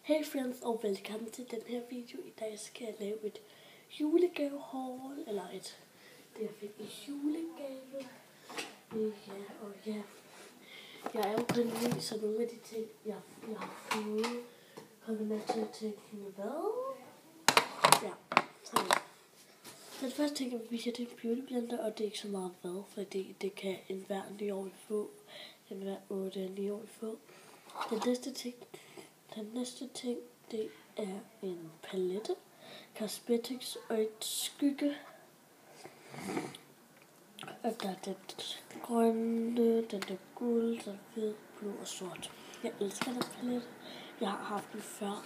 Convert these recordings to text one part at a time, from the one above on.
Hey friends og velkommen til den her video. I dag skal jeg lave et julegavehaul, eller det jeg fik i julegave. Jeg er jo kun ny, så nogle af de ting jeg har fået kommer med til at tænke hvad? Ja, så den første ting jeg vil vise, det er en beautyblender, og det er ikke så meget hvad, fordi det kan enhver 9-årig få, enhver 8-9-årig få. Den næste ting, det er en palette, cosmetics og et skygge. Og der er den grønne, den der guld, den hvid, blå og sort. Jeg elsker den palette. Jeg har haft den før.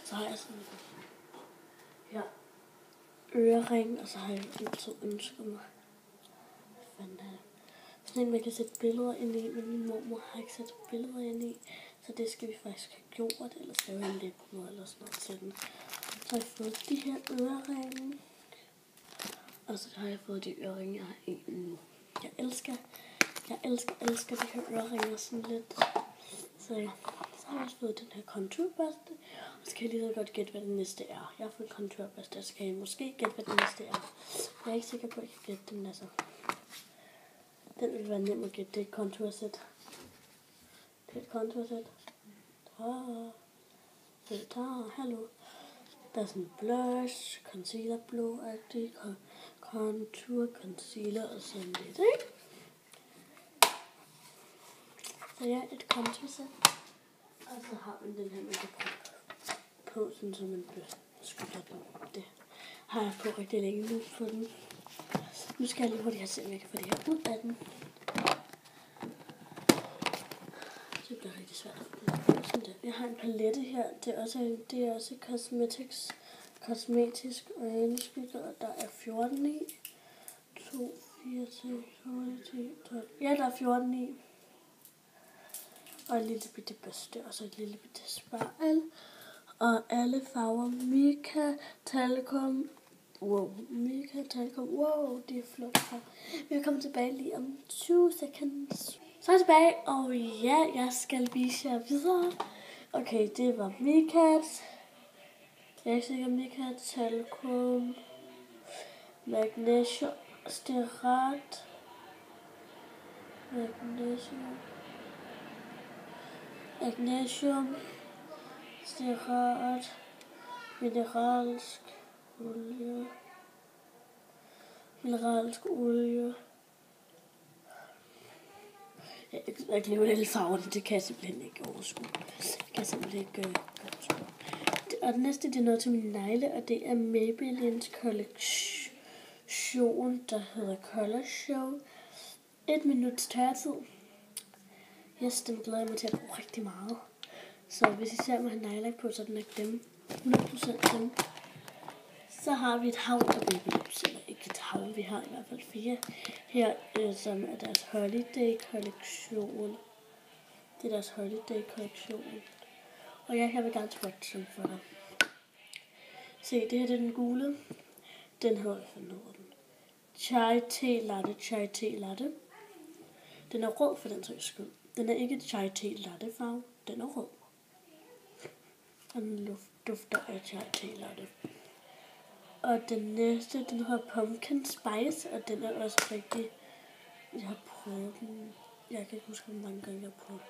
Så har jeg sådan her ørering, og så har jeg altid ønsket mig. Hvad fanden er det? Sådan en, man kan sætte billeder ind i, men min mormor har ikke sat billeder ind i. Så det skal vi faktisk have gjort, ellers skal jeg lidt noget eller sådan noget til den. Så har jeg fået de her øreringe. Og så har jeg fået de øreringe, jeg har i nu. Jeg elsker de her øreringe sådan lidt. Så har jeg også fået den her contourbørste. Og så kan jeg lige så godt gætte, hvad det næste er. Jeg har fået en contourbørste, og så kan jeg måske gætte, hvad det næste er. Jeg er ikke sikker på, at jeg kan gætte den altså. Den vil være nem at gætte. Det er et contoursæt. Hallo. Der er sådan blush, concealer blå-agtig, contour, concealer og sådan lidt, ikke? Så ja, et contoursæt. Og så har man den her, man kan på, sådan så man beskytter den. Det har jeg på rigtig længe nu for den. Nu skal jeg lige hurtigt se, om jeg kan få det her ud af den. Det bliver rigtig svært. Sådan der. Jeg har en palette her. Det er også kosmetisk øjenskygge, og der er 14 i. 2, 4, 6, 8, 10, 12. Ja, der er 14 i. Og en lille bitte børste, og så et lille bitte spejl. Og alle farver Mica Talcum. Wow, det er flot farver. Vi vil komme tilbage lige om 20 seconds. Så er jeg tilbage, og ja, jeg skal vise jer videre. Okay, det var Micat. Jeg er ikke sikker, Micat Talcum. Magnesium Stearat. Magnesium Stearat. Mineralsk olie. Jeg glemmer alle farverne, det kan jeg simpelthen ikke overskue. Og det næste, det er noget til mine negle, og det er Maybellines kollektion, der hedder Color Show. 1 minuts tørretid. Yes, den glæder jeg mig til at bruge rigtig meget. Så hvis I ser mig have negle på, så er den ikke dem. 100% dem. Så har vi et hav af babylips, eller ikke et hav, vi har i hvert fald 4 her, som er deres holiday-kollektion. Det er deres holiday-kollektion. Og jeg vil gerne swatche den for dig. Se, det her det er den gule. Den hedder, Chai Tea Latte. Den er rød for den sags skyld. Den er ikke Chai Tea Latte farve, den er rød. Og den dufter af Chai Tea Latte. Og den næste, den hedder Pumpkin Spice, og den er også rigtig... Jeg har prøvet den. Jeg kan ikke huske, hvor mange gange jeg har prøvet den.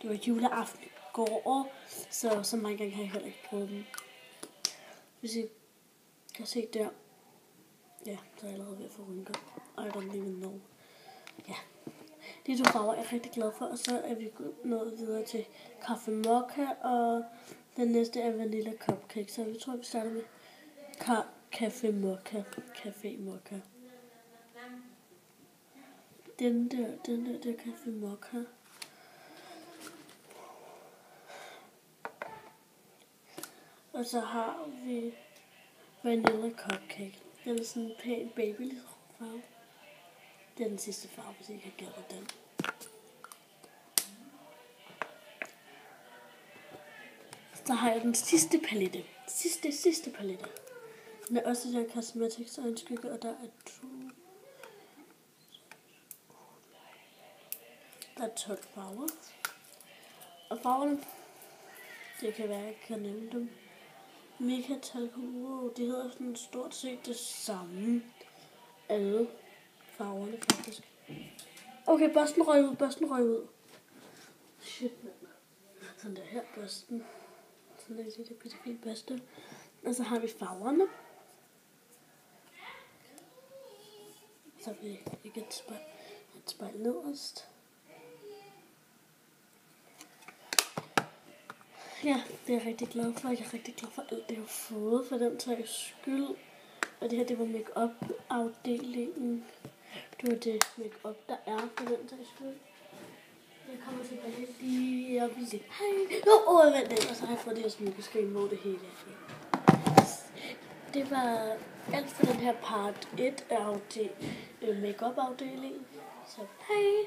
Det var juleaften i går, så mange gange har jeg heller ikke prøvet den. Hvis I kan se der. Ja, så er jeg allerede ved at få rynker. I don't even know. Ja. De 2 farver er jeg rigtig glad for, og så er vi nået videre til kaffe mocha, og den næste er vanilla cupcake, så jeg tror, vi starter med Café Mocha. Den der Café Mocha. Og så har vi Vanilla Cupcake. Den er sådan en pæn babylig farve. Det er den sidste farve, hvis I kan gætte den. Så har jeg den sidste palette. Sidste palette. Den er også der cosmetics og en skygge, og der er 12 farver. Og farverne Det kan være, jeg kan nævne dem. Mega Talco, det hedder sådan stort set det samme. Alle farverne faktisk. Okay, børsten røg ud. Shit, mand. Sådan der her børsten. Sådan der lille bitte fin børste. Og så har vi farverne. Så har vi ikke et spejl nederst. Ja, det er jeg rigtig glad for. Jeg er rigtig glad for alt det, jeg har fået for den sags skyld. Og det her, det var make-up-afdelingen. Det var det make-up, der er for den sags skyld. Jeg kommer tilbage lige op i det. Hej! Vent lidt, og så har jeg fået det her smykkeskrin, hvor det hele er. Det var alt for den her part 1 af make-up-afdelingen. Så hej!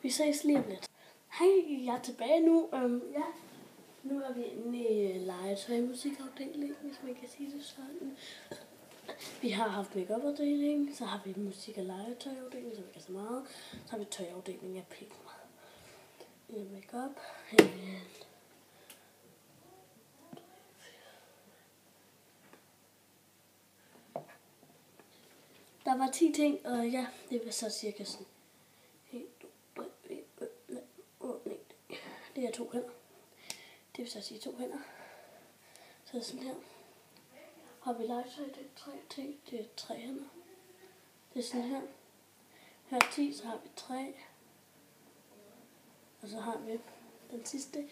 Vi ses lige om lidt. Hej, jeg er tilbage nu. Ja. Nu er vi inde i legetøj-musikafdelingen, hvis man kan sige det sådan. Vi har haft make-up-afdelingen, så har vi musik- og legetøj-afdelingen, så vi kan så meget. Så har vi tøj-afdelingen af pænt meget. Make-up. Der var 10 ting, og ja, det var så cirka sådan. Det er 2 hænder. Det vil så sige 2 hænder. Så sådan her. Har vi legetøj, det er 3 ting, det er 3 hænder. Det er sådan her. Her 10, så har vi 3. Og så har vi den sidste.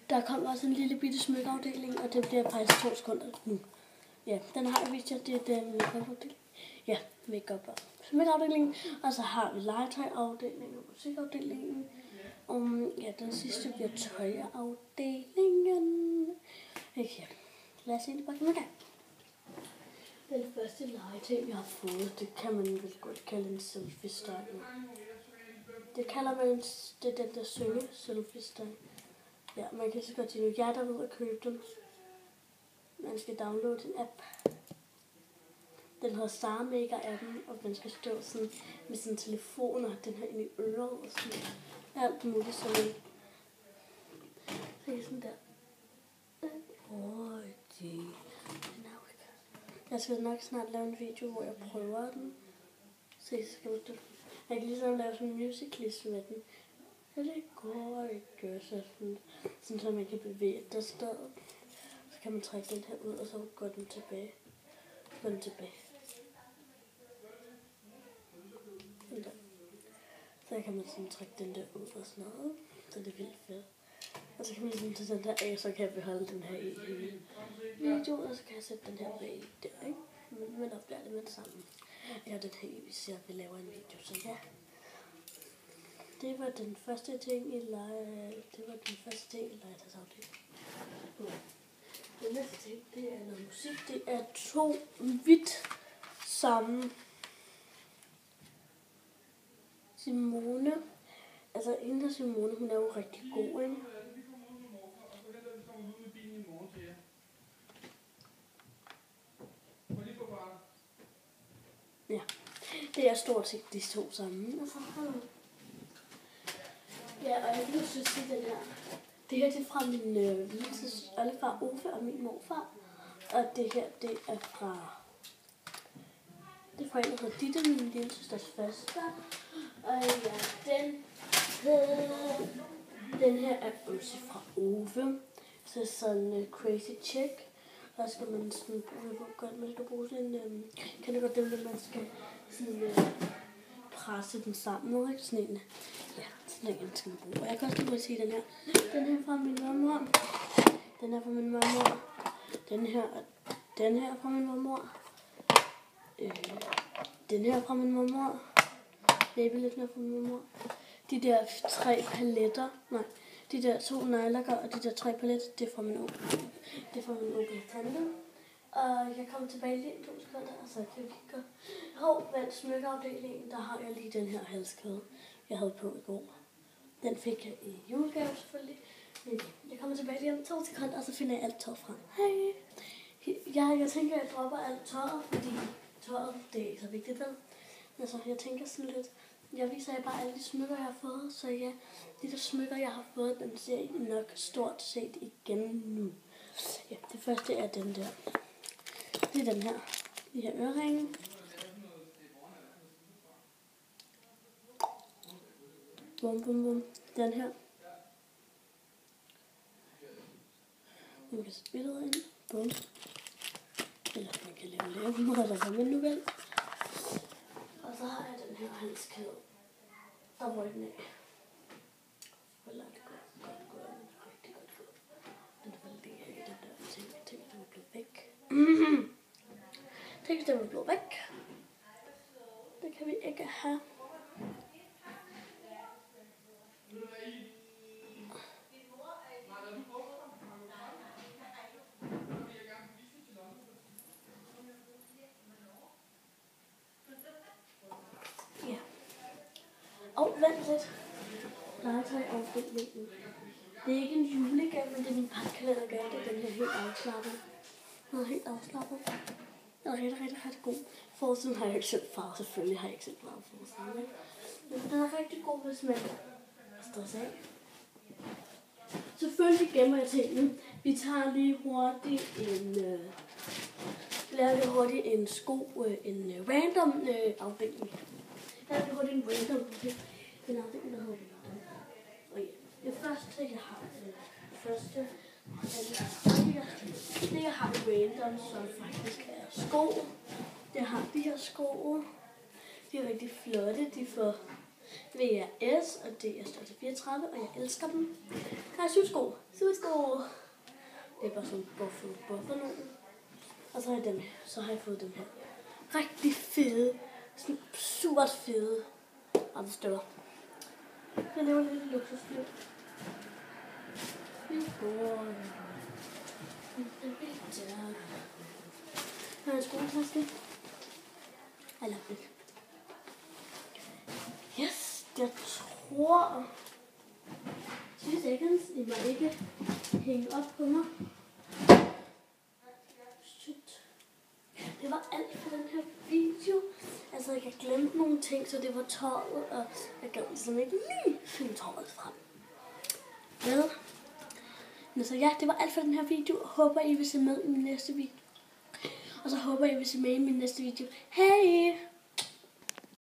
Der kommer også en lille bitte smykkeafdeling, og det bliver faktisk 2 sekunder nu. Ja, den har jeg vist jer, det er den make-up-afdeling. Ja, make-up og smykkeafdelingen. Og så har vi legetøjafdelingen og musikafdelingen. Ja, den sidste bliver tøjafdelingen. Okay, lad os se det bare komme i gang. Den første legetøj, jeg har fået, det kan man vel godt kalde en selfie-style. Det kalder man, det er den der synge-selfie-style. Ja, man kan så godt sige, at jeg der ved at købe den. Man skal downloade en app. Den hedder Star Maker-appen, og man skal stå sådan med sin telefon og have den her inde i øret og sådan alt muligt sådan. Se sådan der. Jeg skal nok snart lave en video, hvor jeg prøver den. Se, så skal man det. Jeg kan ligesom lave sådan en music-liste med den. Ja, det går ikke sådan, så man kan bevæge der stedet. Så kan man trække den her ud, og så går den tilbage. Så kan man sådan trække den der ud og sådan noget. Så det er vildt fedt. Og så kan man ligesom tage den der af, så kan jeg beholde den her i videoen, og så kan jeg sætte den her bag der, ikke? Men opdager det med det sammen. Jeg har den her i, hvis jeg vil lave en video, så ja. Det var den første ting i legetøjsafdelingen. Den næste ting, det er noget musik. Det er 2 vidt samme Simone. Altså, hende Simone, hun er jo rigtig god, ikke? Ja, det er stort set de 2 sammen. Og så ja, og jeg vil lyst til at sige den her. Det her det er fra min lilleses oldefar Uffe og min morfar. Og det her, det er fra en, der hedder Ditte, min lillesøsters faster. Og ja, den her er også fra Uffe. Så sådan crazy chick. Der skal man sådan, man skal bruge sådan en, kan det godt dem, at man skal sådan presse den sammen, ikke? Sådan en, ja, sådan en skal man bruge. Og jeg kan også lige sige den her. Den her fra min mormor. Den her fra min mormor. Den her fra min mormor. Den her fra min mormor. Babylisten her fra min mormor. De der 3 paletter, de der 2 nejlakker og de der 3 paletter, det er fra min onkel. Det er fra min onkel og tante. Og jeg kommer tilbage lige 2 sekunder, og så kan vi kigge. Vandt smykkeafdelingen, der har jeg lige den her halskæde, jeg havde på i går. Den fik jeg i julegave selvfølgelig. Men jeg kommer tilbage lige om 2 sekunder, og så finder jeg alt tøj frem. Hej! Jeg tænker, at jeg dropper alt tøjet, fordi tøjet, det er ikke så vigtigt vel. Altså, jeg tænker sådan lidt, Jeg viser jer bare alle de smykker, jeg har fået. Så ja, de der smykker, jeg har fået, dem ser I nok stort set igen nu. Ja, det første er den der. Det er den her. De her øreringe. Bum, bum, bum. Den her. Man kan sætte billedet ind. Bum. Eller man kan lave noget, eller hvad man nu vil. Og så har jeg den her halskæde. Der var den af. Hvor langt går den? Rigtig godt få. Den faldt lige af i den der ting. Tænk, den var blevet væk. Tænk, den var blevet væk. Det kan vi ikke have. Ja. Og vent lidt. Legetøj afdelingen. Det er ikke en julegave, men det er min pakkekalendergave. Det er den her helt afslappet. Den er helt afslappet. Den er rigtig god. Forsiden har jeg ikke selv farvet. Selvfølgelig har jeg ikke selv farvet forsiden. Men den er rigtig god, hvis man stresser af. Selvfølgelig gemmer jeg tingene. Vi tager lige hurtigt en en random afdeling. Jeg har hurtigt en random afdeling. En afdeling, der hedder random. Og ja, det første, jeg har, det jeg har random, som faktisk er sko. Jeg har de her sko. De er rigtig flotte. De får VRS, og det er størrelse 34, og jeg elsker dem. Der er sydsko. Det er bare sådan buffer nogen. Og så har jeg dem her. Så har jeg fået dem her. Rigtig fede. Sådan super fede. Og større. Jeg laver lidt luksusflyv. Her er en skoletaske. Jeg laver det. Yes, jeg tror 10 seconds. I må ikke hænge op på mig. Shit. Det var alt for den her video. Altså, jeg glemte nogle ting, så det var tøjet, og jeg gad ligesom ikke lige finde tøjet frem. Vel? Men så ja, det var alt for den her video. Håber, I vil se med i min næste video. Og så håber jeg, I vil se med i min næste video. Hej!